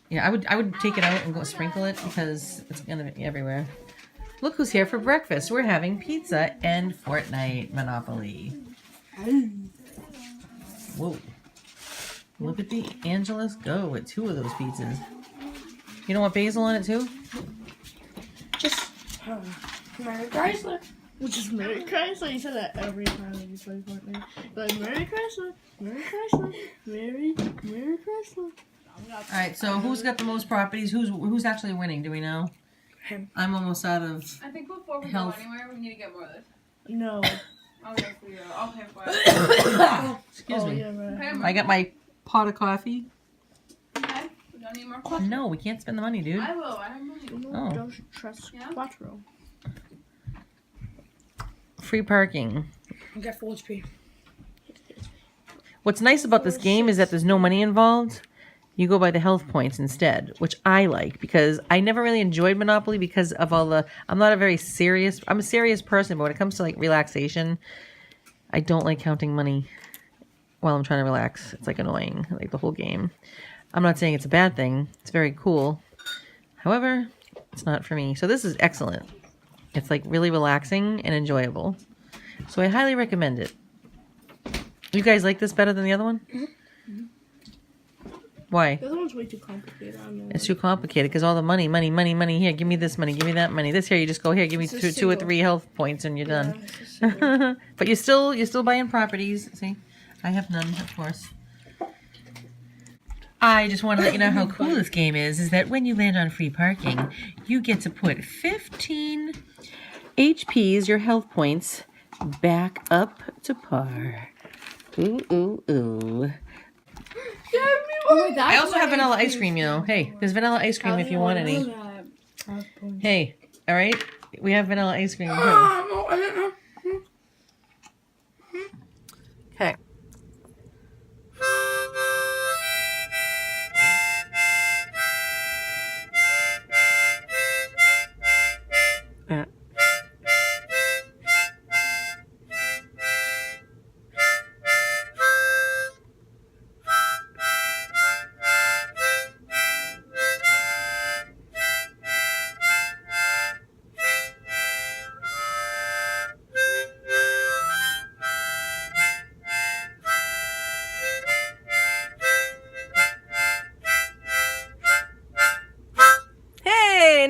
Yeah, I would take it out and go sprinkle it because it's gonna be everywhere. Look who's here for breakfast. We're having pizza and Fortnite Monopoly. Whoa. Look at the Angelus go with 2 of those pizzas. You don't want basil on it too? Just Mary Chrysler. Which is Mary Chrysler. You said that every time you play Fortnite. Like Mary Chrysler, Mary Chrysler, Mary Chrysler. Alright, so who's got the most properties? Who's actually winning? Do we know? Him. I'm almost out of I think before we health. go anywhere, we need to get more of this. No. I'll go for you. I'll pay for it. Excuse me. Yeah, right. Okay, I got my pot of coffee. okay. We don't need more coffee. No, we can't spend the money, dude. I will. I have money. Oh. Don't trust Yeah? Quattro. Free parking. I got full HP. What's nice about this game is that there's no money involved. You go by the health points instead, which I like because I never really enjoyed Monopoly because of all the... I'm a serious person, but when it comes to like relaxation, I don't like counting money while I'm trying to relax. It's like annoying, like the whole game. I'm not saying it's a bad thing. It's very cool. However, it's not for me. So this is excellent. It's like really relaxing and enjoyable. So I highly recommend it. You guys like this better than the other one? Mm-hmm. Why? The other one's way too complicated. I don't know. It's too complicated because all the money. Here, give me this money, give me that money. This here, you just go here, give me It's a two or single. 3 health points, and you're done. It's a single. But you're still buying properties. See, I have none, of course. I just want to let you know how cool this game is that when you land on free parking, you get to put 15 HPs, your health points, back up to par. Ooh, ooh, ooh. Oh, I also have vanilla ice cream, you know. Hey, there's vanilla ice cream if you want any. Hey, all right? We have vanilla ice cream, too. Okay. Yeah.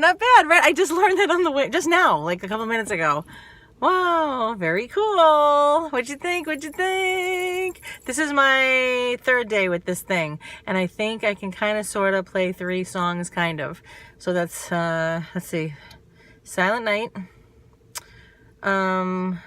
Not bad, right? I just learned that on the way, just now, like a couple minutes ago. Wow, very cool. What'd you think? This is my 3rd day with this thing, and I think I can kind of sort of play 3 songs, kind of. So that's, let's see, Silent Night. And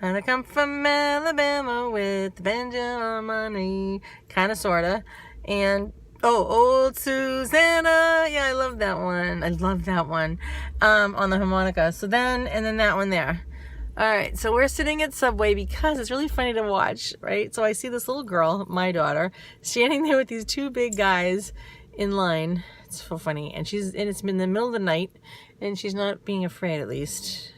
I come from Alabama with the banjo on my knee, kind of, sort of, and old Susanna. Yeah, I love that one. On the harmonica. So then, and then that one there. All right, so we're sitting at Subway because it's really funny to watch, right? So I see this little girl, my daughter, standing there with these 2 big guys in line. It's so funny. And it's been the middle of the night, and she's not being afraid, at least.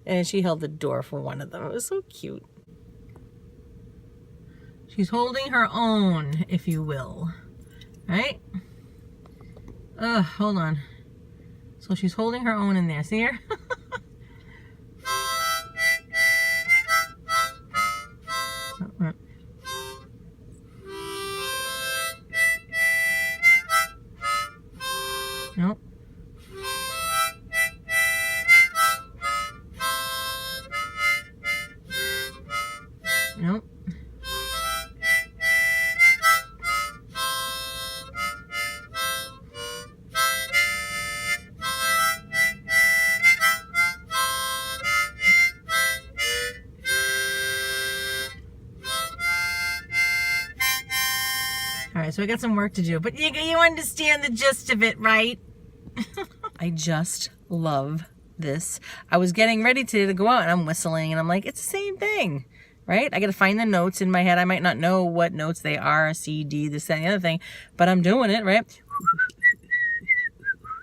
And she held the door for one of them. It was so cute. She's holding her own, if you will. Right? Hold on. So she's holding her own in there. See her? Nope. Nope. Alright, so I got some work to do, but you understand the gist of it, right? I just love this. I was getting ready to go out and I'm whistling and I'm like, it's the same thing, right? I got to find the notes in my head. I might not know what notes they are, C, D, this, that, and the other thing, but I'm doing it, right?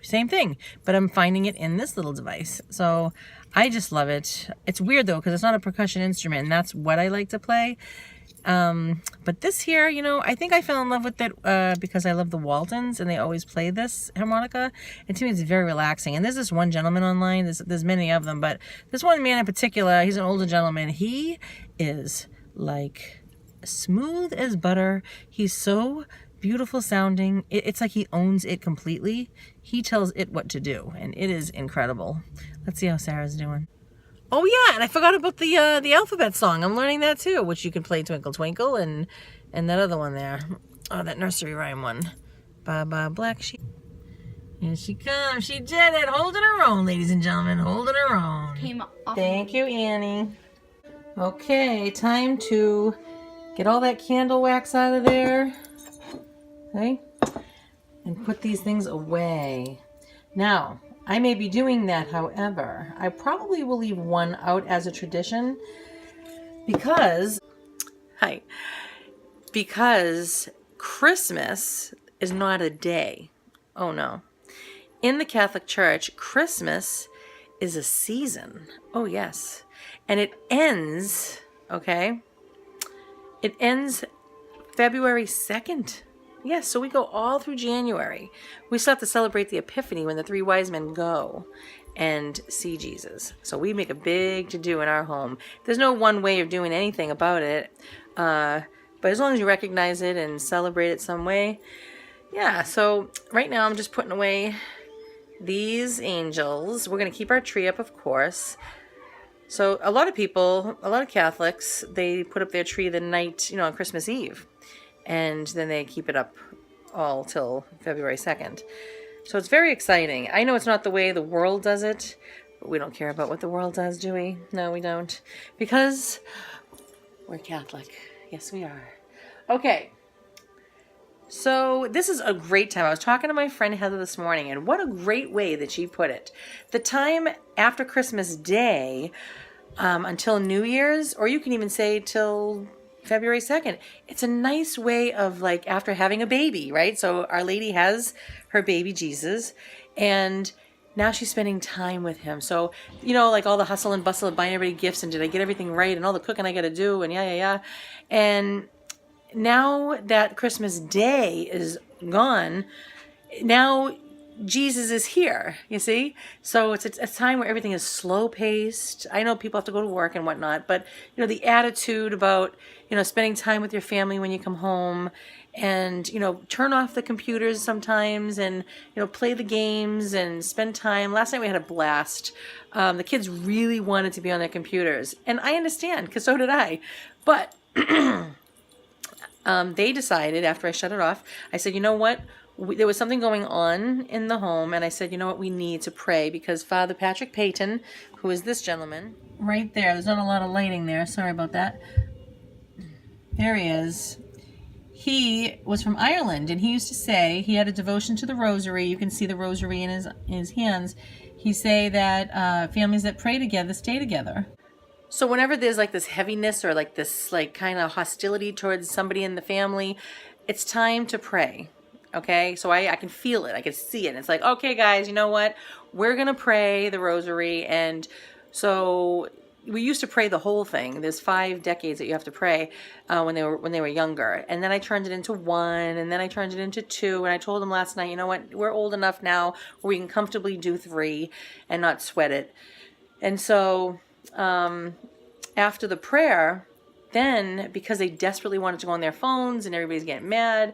Same thing, but I'm finding it in this little device. So I just love it. It's weird though, because it's not a percussion instrument, and that's what I like to play. But this here, you know, I think I fell in love with it because I love the Waltons and they always play this harmonica. And to me, it's very relaxing. And there's this one gentleman online. There's many of them, but this one man in particular, he's an older gentleman. He is like smooth as butter. He's so beautiful sounding. It's like he owns it completely. He tells it what to do, and it is incredible. Let's see how Sarah's doing. Oh yeah, and I forgot about the alphabet song. I'm learning that too, which you can play Twinkle Twinkle and that other one there. Oh, that nursery rhyme one. Bye bye black sheep. Here she comes. She did it. Holding her own, ladies and gentlemen. Holding her own. Came off. Thank you, Annie. Okay, time to get all that candle wax out of there. Okay, and put these things away. Now, I may be doing that, however, I probably will leave one out as a tradition because Christmas is not a day. Oh no. In the Catholic Church, Christmas is a season. Oh yes. And it ends, okay? It ends February 2nd. Yes, so we go all through January. We still have to celebrate the Epiphany when the three wise men go and see Jesus. So we make a big to-do in our home. There's no one way of doing anything about it. But as long as you recognize it and celebrate it some way. Yeah, so right now I'm just putting away these angels. We're going to keep our tree up, of course. So a lot of people, a lot of Catholics, they put up their tree the night, on Christmas Eve. And then they keep it up all till February 2nd. So it's very exciting. I know it's not the way the world does it, but we don't care about what the world does, do we? No, we don't. Because we're Catholic. Yes, we are. Okay. So this is a great time. I was talking to my friend Heather this morning, and what a great way that she put it. The time after Christmas Day until New Year's, or you can even say till February 2nd. It's a nice way of like after having a baby, right? So Our Lady has her baby Jesus and now she's spending time with him. So, like all the hustle and bustle of buying everybody gifts and did I get everything right and all the cooking I got to do and yeah. And now that Christmas Day is gone, now Jesus is here, you see? So it's a time where everything is slow paced. I know people have to go to work and whatnot, but the attitude about, spending time with your family when you come home and, turn off the computers sometimes and, play the games and spend time. Last night we had a blast. The kids really wanted to be on their computers and I understand because so did I, but they decided after I shut it off, I said, you know what? There was something going on in the home, and I said, you know what, we need to pray because Father Patrick Payton, who is this gentleman, right there's not a lot of lighting there, sorry about that. There he is. He was from Ireland, and he used to say, he had a devotion to the rosary. You can see the rosary in his hands. He say that families that pray together stay together. So whenever there's like this heaviness or like this like kind of hostility towards somebody in the family, it's time to pray. Okay, so I can feel it. I can see it. It's like, okay, guys, you know what? We're going to pray the rosary. And so we used to pray the whole thing. There's 5 decades that you have to pray when they were younger. And then I turned it into 1, and then I turned it into 2. And I told them last night, you know what? We're old enough now where we can comfortably do 3 and not sweat it. And so after the prayer, then because they desperately wanted to go on their phones and everybody's getting mad,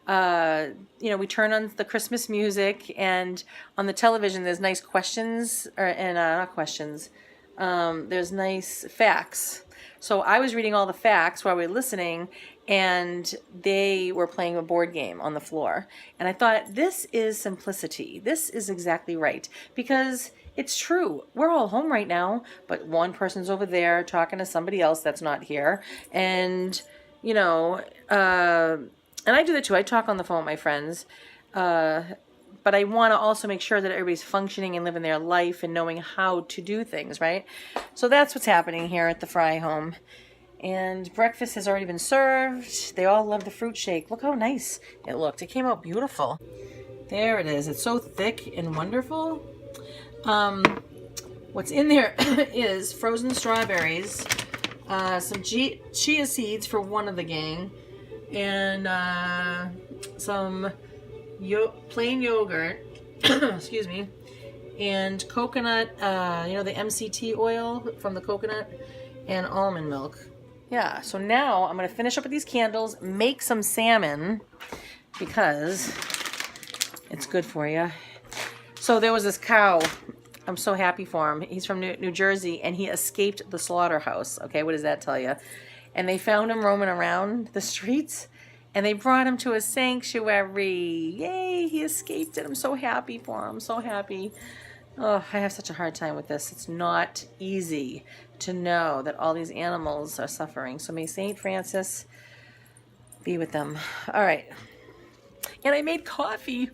we turn on the Christmas music, and on the television there's nice questions, not questions, there's nice facts. So I was reading all the facts while we were listening, and they were playing a board game on the floor. And I thought, this is simplicity. This is exactly right. Because it's true. We're all home right now, but one person's over there talking to somebody else that's not here. And, and I do that too. I talk on the phone with my friends. But I want to also make sure that everybody's functioning and living their life and knowing how to do things, right? So that's what's happening here at the Fry home. And breakfast has already been served. They all love the fruit shake. Look how nice it looked. It came out beautiful. There it is. It's so thick and wonderful. What's in there is frozen strawberries. some chia seeds for one of the gang, and some plain yogurt, excuse me, and coconut, you know, the MCT oil from the coconut, and almond milk. Yeah, so now I'm going to finish up with these candles, make some salmon, because it's good for you. So there was this cow. I'm so happy for him. He's from New Jersey, and he escaped the slaughterhouse. Okay, what does that tell you? And they found him roaming around the streets, and they brought him to a sanctuary. Yay, he escaped it. I'm so happy for him. So happy. Oh, I have such a hard time with this. It's not easy to know that all these animals are suffering. So may St. Francis be with them. All right. And I made coffee.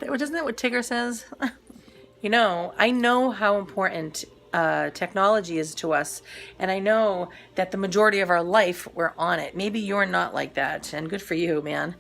Isn't that what Tigger says? You know, I know how important technology is to us, and I know that the majority of our life we're on it. Maybe you're not like that, and good for you, man.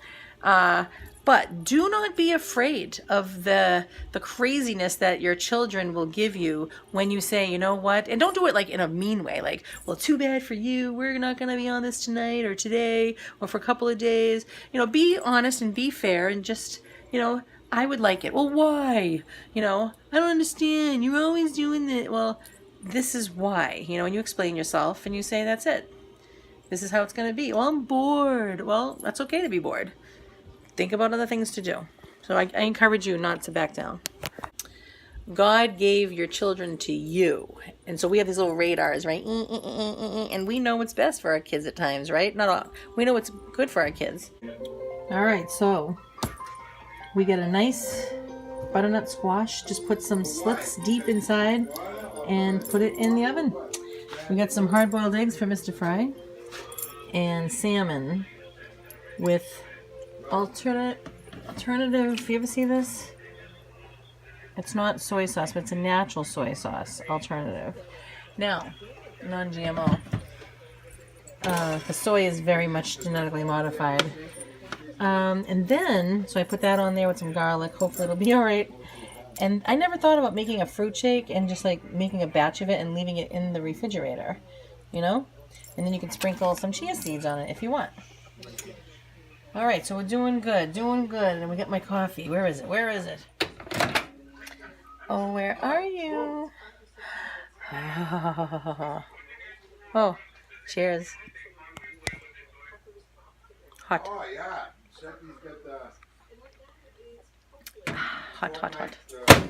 But do not be afraid of the craziness that your children will give you when you say, you know what, and don't do it like in a mean way, like, well, too bad for you, we're not going to be on this tonight or today or for a couple of days. You know, be honest and be fair, and just, you know, I would like it. Well, why? You know, I don't understand. You're always doing that. Well, this is why. You know, and you explain yourself and you say, that's it. This is how it's going to be. Well, I'm bored. Well, that's okay to be bored. Think about other things to do. So I encourage you not to back down. God gave your children to you. And so we have these little radars, right? And we know what's best for our kids at times, right? Not all. We know what's good for our kids. All right, so we get a nice butternut squash. Just put some slits deep inside and put it in the oven. We got some hard-boiled eggs for Mr. Fry and salmon with alternative. You ever see this? It's not soy sauce, but it's a natural soy sauce alternative. Now, non-GMO. The soy is very much genetically modified. And then, so I put that on there with some garlic. Hopefully it'll be all right. And I never thought about making a fruit shake and just like making a batch of it and leaving it in the refrigerator, you know? And then you can sprinkle some chia seeds on it if you want. All right, so we're doing good. And we got my coffee. Where is it? Oh, where are you? Oh, cheers. Hot. Oh, yeah. Jesse's got the... Hot.